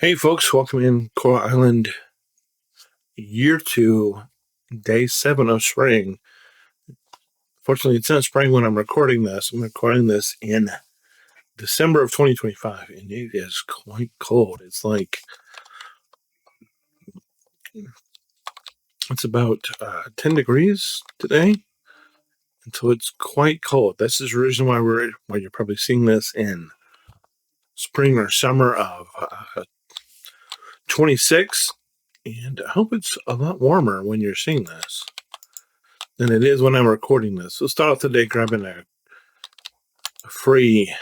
Hey folks, welcome in Coral Island, year 2, day 7 of spring. Fortunately, it's not spring when I'm recording this. I'm recording this in December of 2025, and it is quite cold. It's about 10 degrees today, and so it's quite cold. This is the reason why you're probably seeing this in spring or summer of 26, and I hope it's a lot warmer when you're seeing this than it is when I'm recording this. So start off today grabbing a free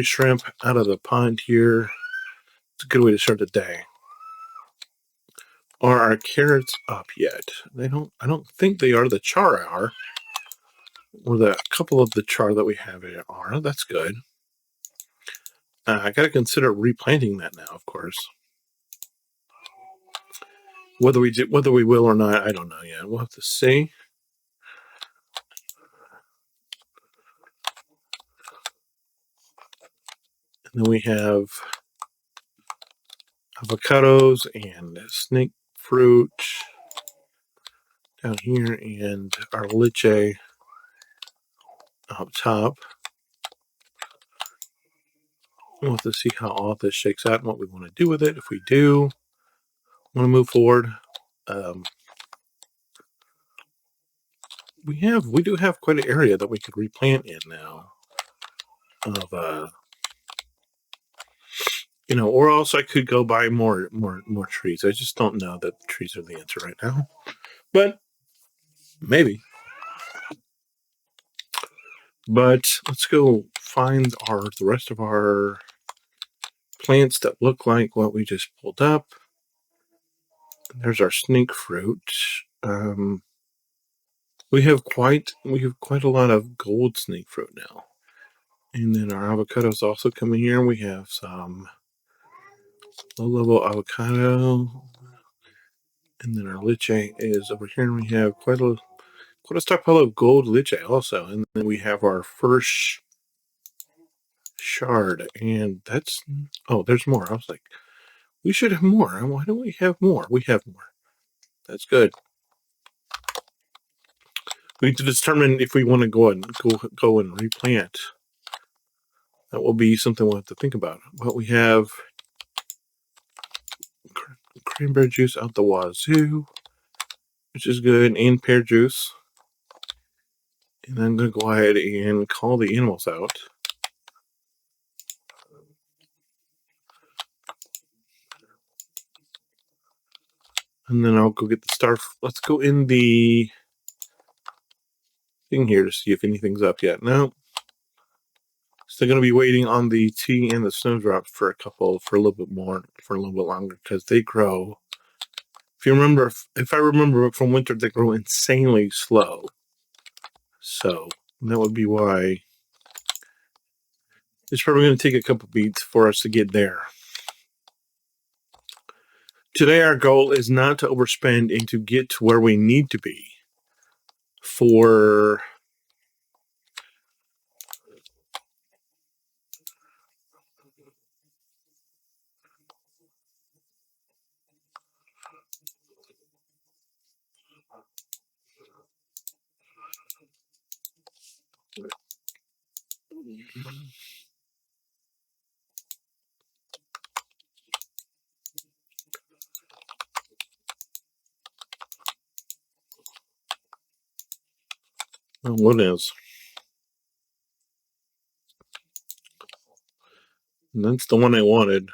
shrimp out of the pond here. It's a good way to start the day. Are our carrots up yet? I don't think they are. The char are. Or a couple of the char that we have here are. That's good. I got to consider replanting that now, of course. Whether we will or not, I don't know yet. We'll have to see. And then we have avocados and snake fruit down here, and our lychee up top. We'll have to see how all this shakes out and what we want to do with it. If we do want to move forward, we do have quite an area that we could replant in now. Or else I could go buy more trees. I just don't know that trees are the answer right now, but maybe. But let's go find the rest of our plants that look like what we just pulled up. There's our snake fruit. We have quite a lot of gold snake fruit now. And then our avocados also come in here. We have some low-level avocado. And then our lychee is over here. And we have quite a stockpile of gold lychee also. And then we have our first shard. And that's... Oh, there's more. I was like, we should have more. Why don't we have more? We have more. That's good. We need to determine if we want to go and replant. That will be something we'll have to think about. But we have cranberry juice out the wazoo, which is good, and pear juice. And I'm going to go ahead and call the animals out. And then I'll go get the star. Let's go in the thing here to see if anything's up yet. No. Still going to be waiting on the tea and the snowdrops for a little bit longer, because they grow. If I remember from winter, they grow insanely slow. So that would be why it's probably going to take a couple beats for us to get there. Today, our goal is not to overspend and to get to where we need to be for what is. And that's the one I wanted.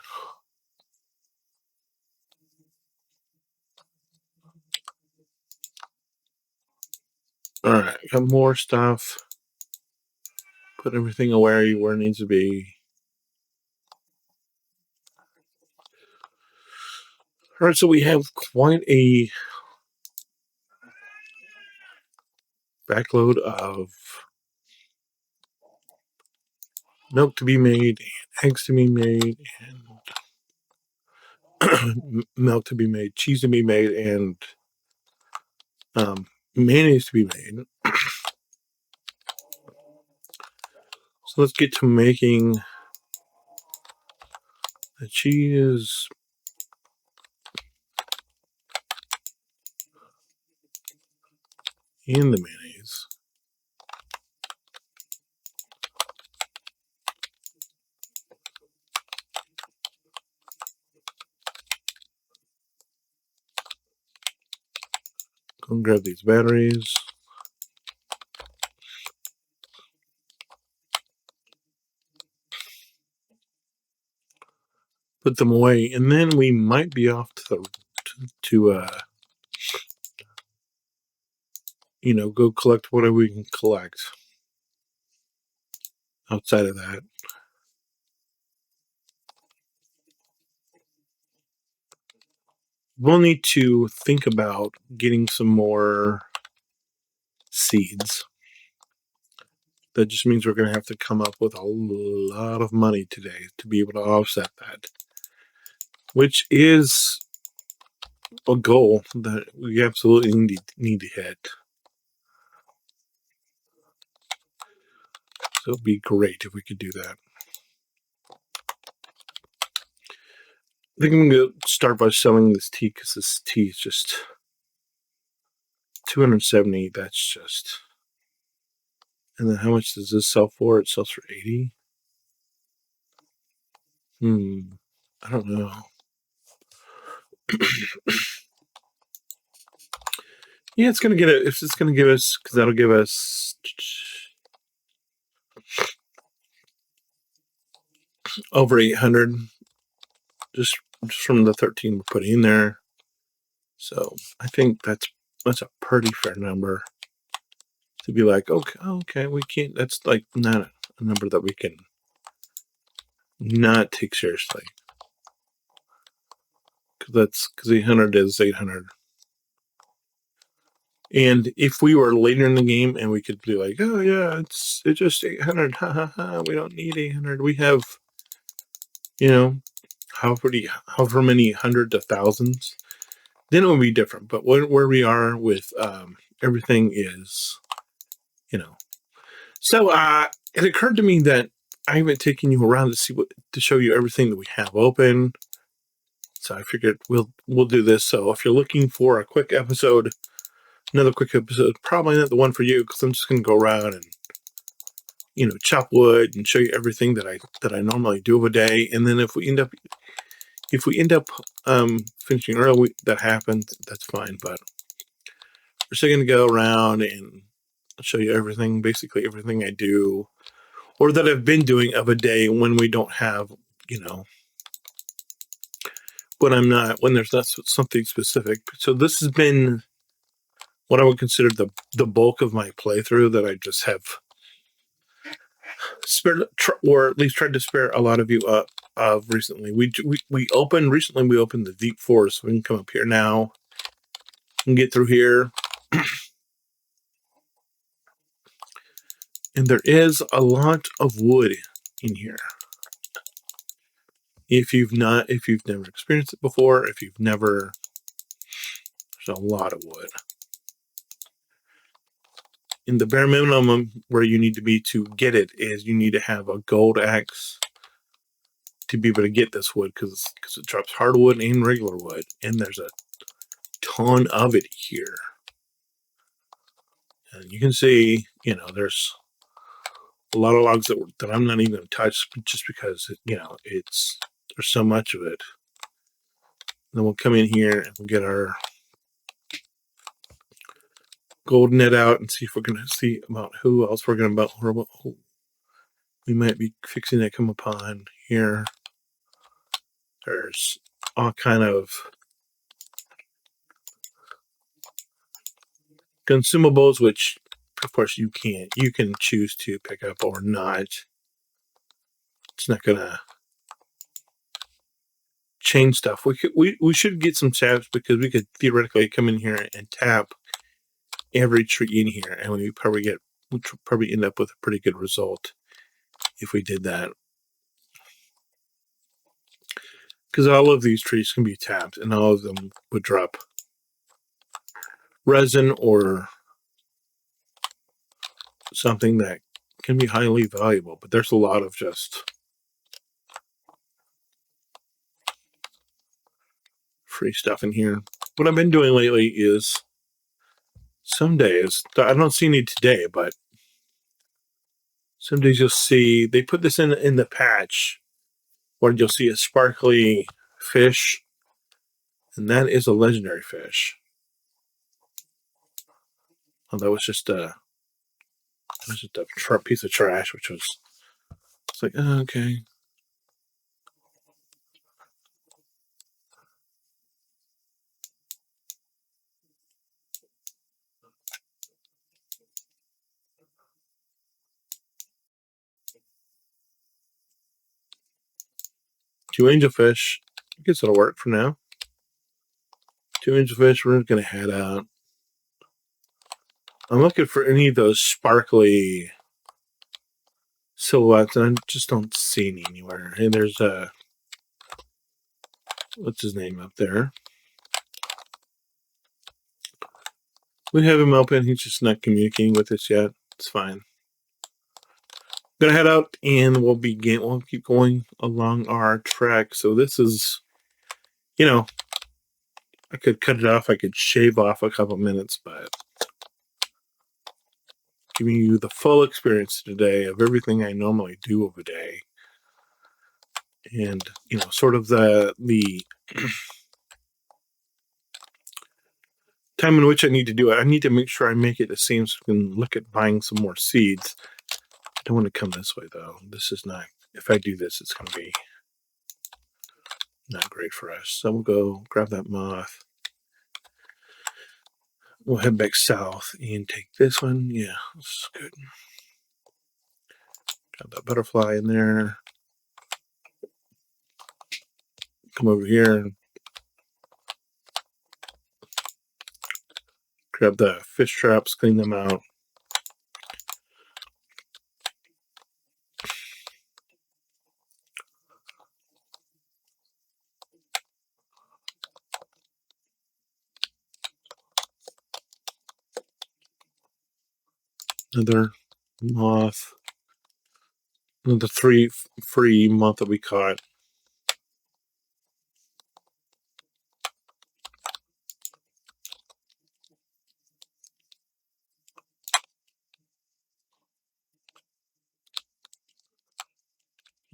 Alright, got more stuff. Put everything where it needs to be. Alright, so we have quite a backload of milk to be made, and eggs to be made, and milk to be made, cheese to be made, and mayonnaise to be made. So let's get to making the cheese, and the mayonnaise. Go and grab these batteries. Put them away, and then we might be off to go collect whatever we can collect outside of that. We'll need to think about getting some more seeds. That just means we're going to have to come up with a lot of money today to be able to offset that, which is a goal that we absolutely need to hit. So it'd be great if we could do that. I think I'm going to start by selling this tea because this tea is just 270. That's just. And then how much does this sell for? It sells for 80. I don't know. Yeah, it's gonna get it. If it's gonna give us, because that'll give us over 800, just from the 13 we're putting in there. So I think that's a pretty fair number to be like, okay, we can't. That's like not a number that we can not take seriously. Because 800 is 800. And if we were later in the game and we could be like, oh yeah, it's just 800, ha ha ha, we don't need 800. We have, however many hundreds of thousands, then it would be different. But where we are with everything is, So it occurred to me that I haven't taken you around to show you everything that we have open. So I figured we'll do this. So if you're looking for another quick episode, probably not the one for you, because I'm just going to go around and chop wood and show you everything that I normally do of a day. And then if we end up finishing early, that happens. That's fine. But we're still going to go around and show you basically everything I do, or that I've been doing of a day when we don't have, when there's not something specific. So this has been what I would consider the bulk of my playthrough that I just have spared, or at least tried to spare a lot of you of recently. We opened the Deep Forest. So we can come up here now and get through here. And there is a lot of wood in here. If you've never experienced it before, there's a lot of wood. And the bare minimum where you need to be to get it is you need to have a gold axe to be able to get this wood, because it drops hardwood and regular wood, and there's a ton of it here. And you can see, there's a lot of logs that I'm not even going to touch, just because there's so much of it. Then we'll come in here and we'll get our gold net out and see if we're going to see about who else we might be fixing to come upon here. There's all kind of consumables, which of course you can choose to pick up or not. It's not gonna change stuff. We should get some taps, because we could theoretically come in here and tap every tree in here, and we'd probably end up with a pretty good result if we did that. Because all of these trees can be tapped, and all of them would drop resin or something that can be highly valuable. But there's a lot of just free stuff in here. What I've been doing lately is some days, I don't see any today, but some days you'll see they put this in the patch where you'll see a sparkly fish, and that is a legendary fish. Oh, that was just a piece of trash, which was, it's like, oh, okay. Two angelfish. I guess it'll work for now. Two angelfish. We're going to head out. I'm looking for any of those sparkly silhouettes, and I just don't see any anywhere. And there's a, what's his name up there? We have him open. He's just not communicating with us yet. It's fine. Gonna head out and we'll keep going along our track. So this is, I could cut it off. I could shave off a couple minutes, but giving you the full experience today of everything I normally do of a day. And, sort of the time in which I need to do it. I need to make sure I make it the same so I can look at buying some more seeds. I don't want to come this way, though. This is not, if I do this, it's going to be not great for us. So we'll go grab that moth. We'll head back south and take this one. Yeah, this is good. Got that butterfly in there. Come over here and grab the fish traps, clean them out. Another moth. Another 3 free moth that we caught.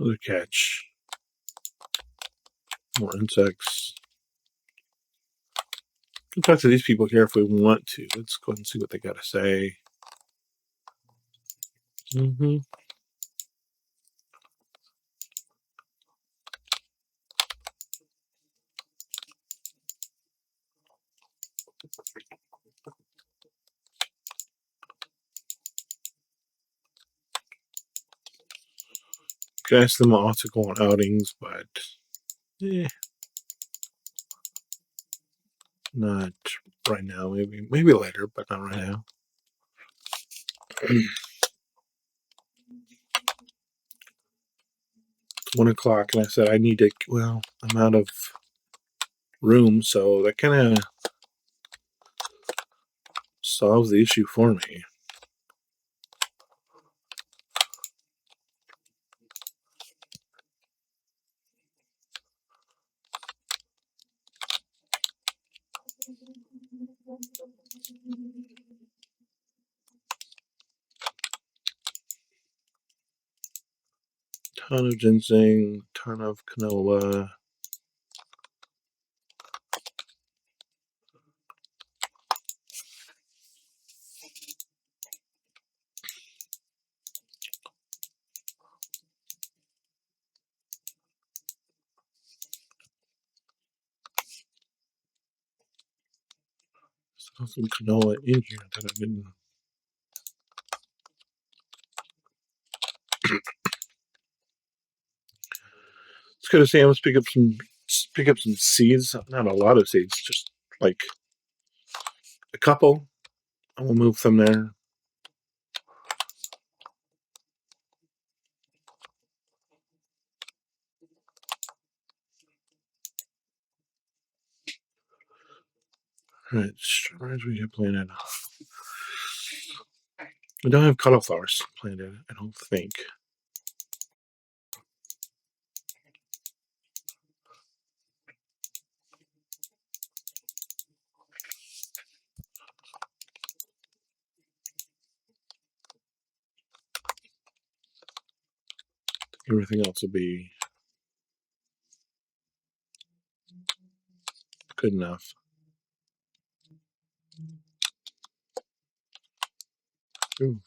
Another catch. More insects. We can talk to these people here if we want to. Let's go ahead and see what they got to say. Could ask them also go on outings, but not right now. Maybe later, but not right now. 1 o'clock, and I said I need to. Well, I'm out of room, so that kind of solves the issue for me. Ton of ginseng, ton of canola. Still some canola in here that I didn't. It's good to say. Let's pick up some seeds. Not a lot of seeds, just like a couple. I will move them there. All right, strawberries we have planted. We don't have cauliflowers planted, I don't think. Everything else will be good enough. Ooh.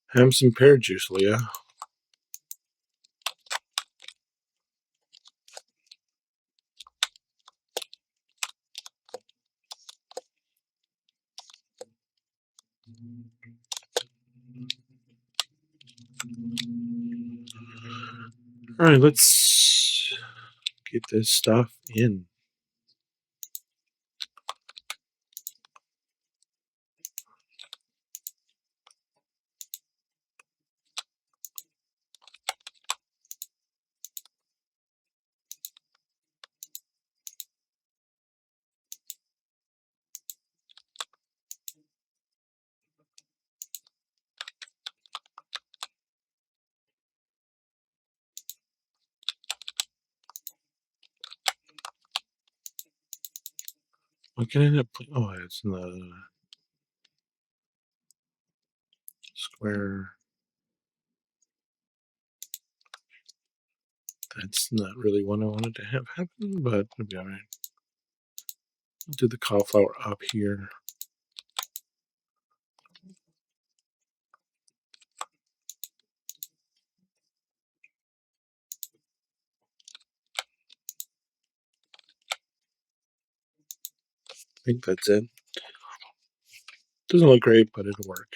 Have some pear juice, Leah. All right, let's get this stuff in. What can I end up playing? Oh, it's in the square. That's not really what I wanted to have happen, but it'll be all right. Do the cauliflower up here. I think that's it. Doesn't look great, but it'll work.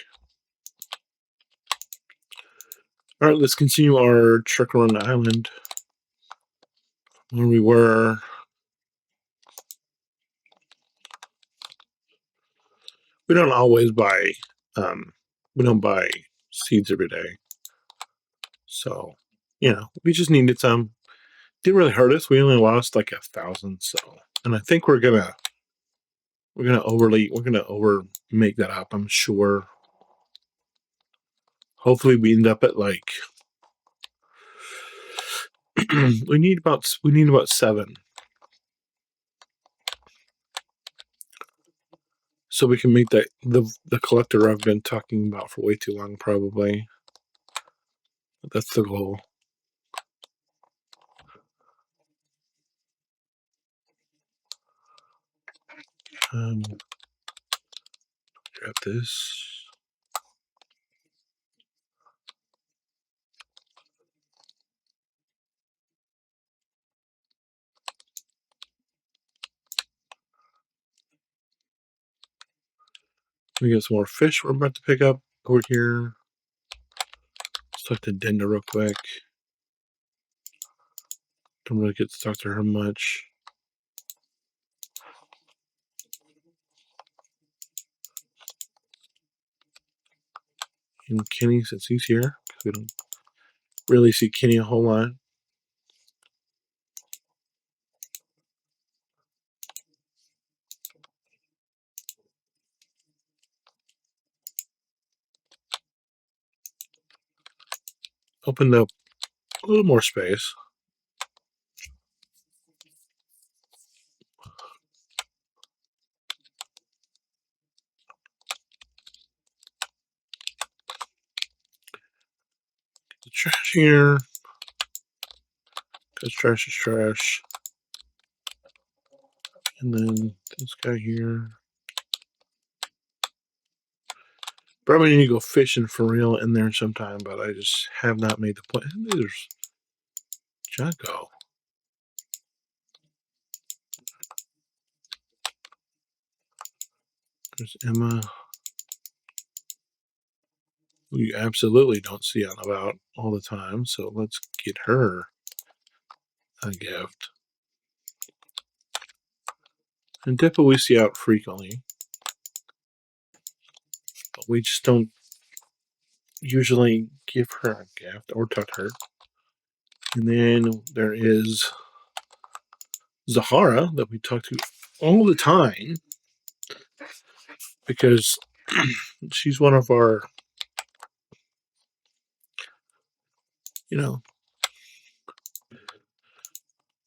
All right, let's continue our trek around the island where we were. We don't always buy. We don't buy seeds every day, so we just needed some. Didn't really hurt us. We only lost like 1,000. So, and I think we're gonna over make that up. I'm sure. Hopefully, we end up at like we need about 7, so we can make that the collector I've been talking about for way too long. Probably that's the goal. Grab this. We got some more fish we're about to pick up over here. Let's talk to Denda real quick. Don't really get to talk to her much. And Kenny, since he's here, we don't really see Kenny a whole lot. Opened up a little more space. The trash here. Because trash is trash. And then this guy here. Probably need to go fishing for real in there sometime, but I just have not made the plan. There's Jocko. There's Emma, who you absolutely don't see out and about all the time, so let's get her a gift. And Dippa we see out frequently, but we just don't usually give her a gift or touch her. And then there is Zahara that we talk to all the time because she's one of our,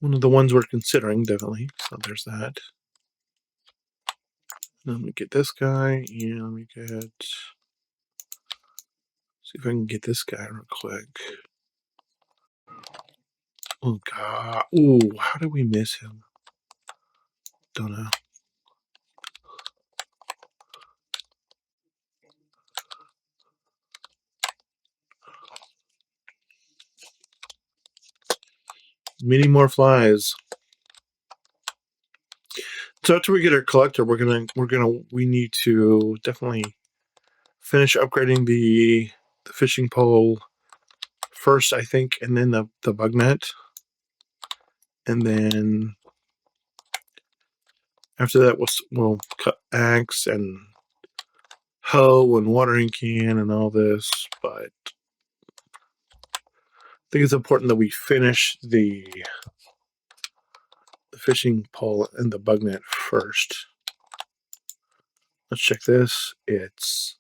one of the ones we're considering, definitely. So there's that. Let me get this guy, and let me get. See if I can get this guy real quick. Oh God! Ooh, how did we miss him? Don't know. Many more flies. So after we get our collector, we need to definitely finish upgrading the fishing pole first, I think, and then the bug net, and then after that we'll cut axe and hoe and watering can and all this. But I think it's important that we finish the fishing pole and the bug net first. Let's check this. It's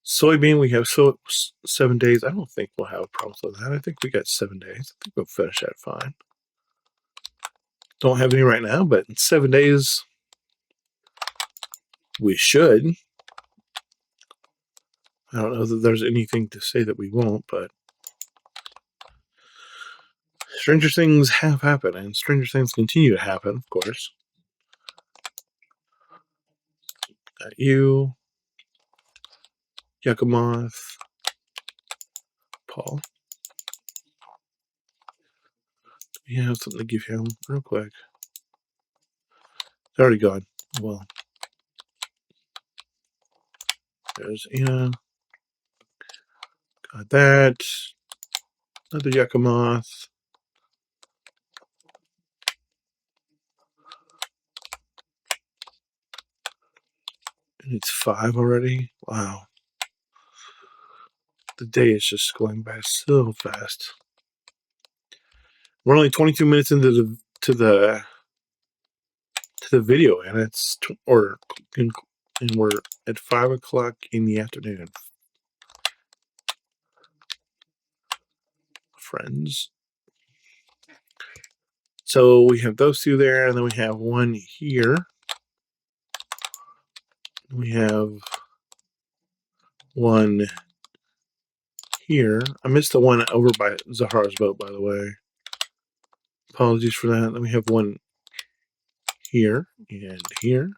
soybean. We have 7 days. I don't think we'll have problems with that. I think we got 7 days. I think we'll finish that fine. Don't have any right now, but in 7 days we should. I don't know that there's anything to say that we won't, but stranger things have happened, and stranger things continue to happen, of course. Got you, Yuckamoth, Paul. We have something to give him real quick. It's already gone. Well, there's Anna. Got that. Another Yuckamoth. And it's 5 already. Wow. The day is just going by so fast. We're only 22 minutes into the video, and and we're at 5 o'clock in the afternoon. Friends. So we have those two there, and then we have one here. We have one here. I missed the one over by Zahara's boat, by the way. Apologies for that. Then we have one here and here.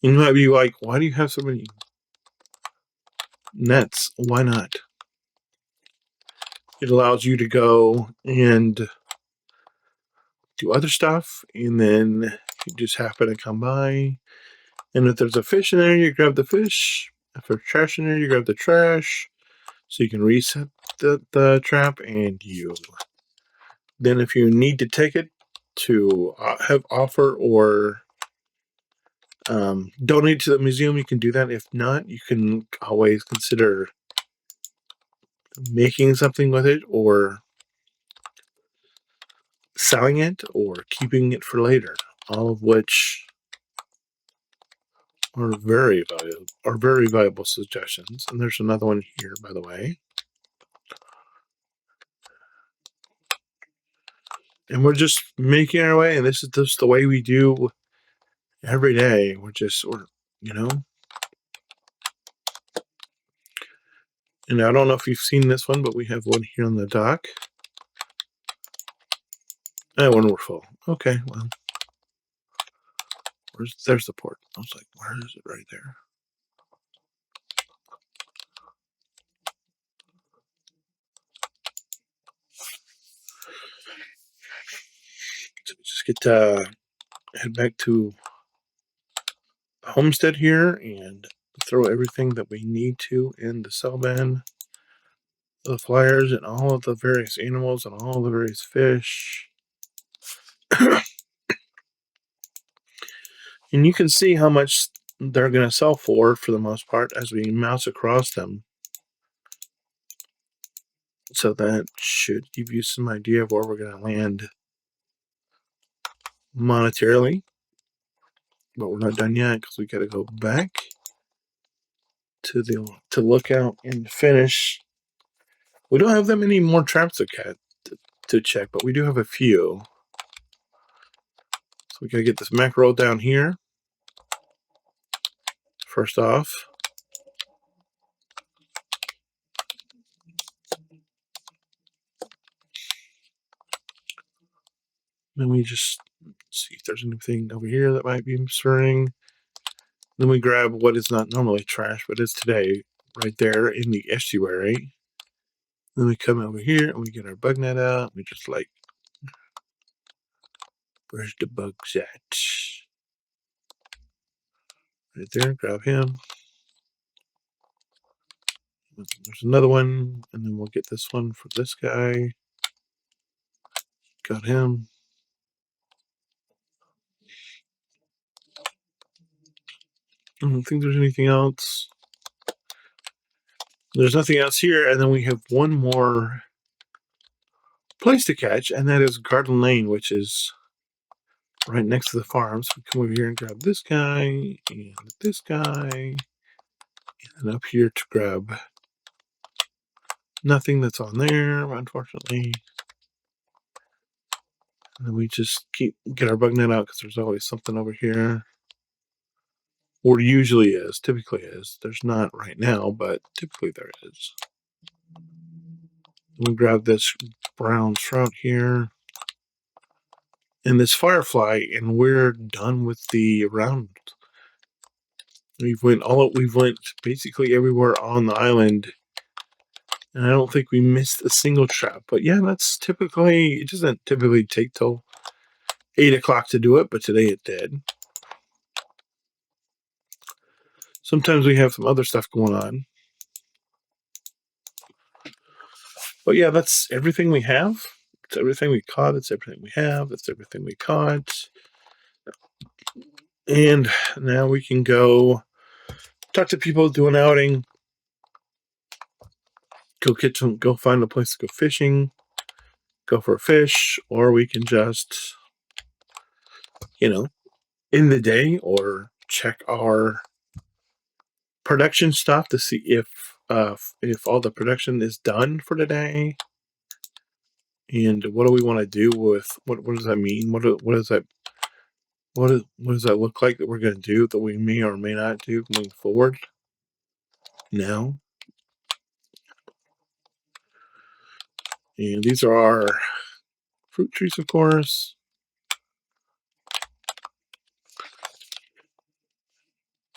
And you might be like, why do you have so many nets? Why not? It allows you to go and do other stuff, and then you just happen to come by. And if there's a fish in there, you grab the fish. If there's trash in there, you grab the trash. So you can reset the trap, and then if you need to take it to have offer or donate to the museum, you can do that. If not, you can always consider making something with it, or selling it, or keeping it for later. All of which are very valuable suggestions. And there's another one here, by the way. And we're just making our way, and this is just the way we do every day. We're you know. And I don't know if you've seen this one, but we have one here on the dock. And when we're full. Okay, well. There's the port. I was like, where is it? Right there. So we just get to head back to the homestead here and throw everything that we need to in the cell bin. The flyers and all of the various animals and all the various fish. And you can see how much they're going to sell for the most part as we mouse across them. So that should give you some idea of where we're going to land monetarily. But we're not done yet because we got to go back to Lookout and finish. We don't have that many more traps to to check, but we do have a few. So we gotta get this mackerel down here. First off. Then we just see if there's anything over here that might be stirring. Then we grab what is not normally trash, but is today, right there in the estuary. Then we come over here and we get our bug net out. We just like, where's the bugs at? Right there, grab him. There's another one, and then we'll get this one for this guy. Got him. I don't think there's anything else. There's nothing else here, and then we have one more place to catch, and that is Garden Lane, which is right next to the farm. So we come over here and grab this guy, and this guy, and up here to grab nothing that's on there, unfortunately. And then we just get our bug net out because there's always something over here. Or usually is, typically is. There's not right now, but typically there is. We grab this brown trout here and this firefly, and we're done with the round. We've went basically everywhere on the island, and I don't think we missed a single trap. But yeah, it doesn't typically take till 8 o'clock to do it, but today it did. Sometimes we have some other stuff going on. But yeah, that's everything we have. It's everything we caught. It's everything we have. It's everything we caught. And now we can go talk to people, do an outing, go find a place to go fishing, go for a fish, or we can just, end the day or check our production stuff to see if all the production is done for the day. And what do we want to do with what does that mean? What does that look like that we're going to do that we may or may not do going forward? Now, and these are our fruit trees, of course.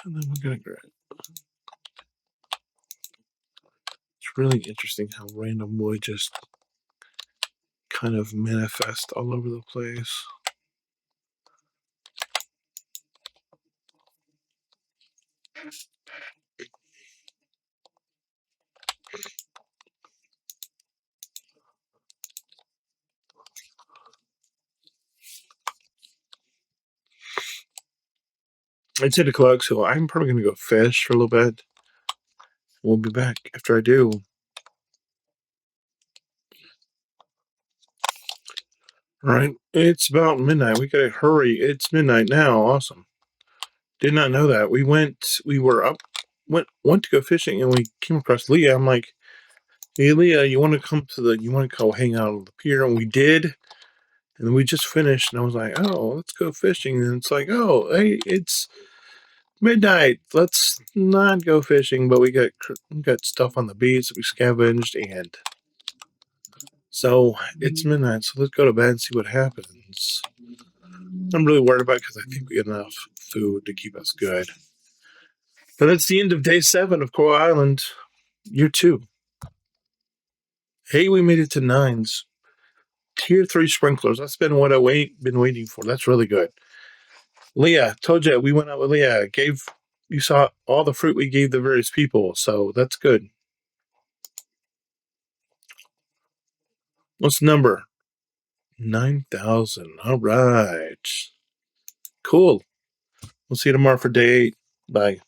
And then we're going to grab. It's really interesting how random wood just kind of manifest all over the place. It's 8 o'clock, so I'm probably going to go fish for a little bit. We'll be back after I do. All right, it's about midnight. We gotta hurry. It's midnight now. Awesome. Did not know that. We went to go fishing, and we came across Leah. I'm like, hey Leah, you want to go hang out on the pier? And we did. And then we just finished, and I was like, oh, let's go fishing. And it's like, oh, hey, it's midnight. Let's not go fishing. But we got stuff on the beach that we scavenged, and so it's midnight. So let's go to bed and see what happens. I'm really worried about it because I think we got enough food to keep us good. But that's the end of day 7 of Coral Island, year 2. Hey, we made it to 9s. Tier 3 sprinklers. That's been what I've been waiting for. That's really good. Leah, told you we went out with Leah. You saw all the fruit we gave the various people, so that's good. What's the number? 9,000. All right. Cool. We'll see you tomorrow for day 8. Bye.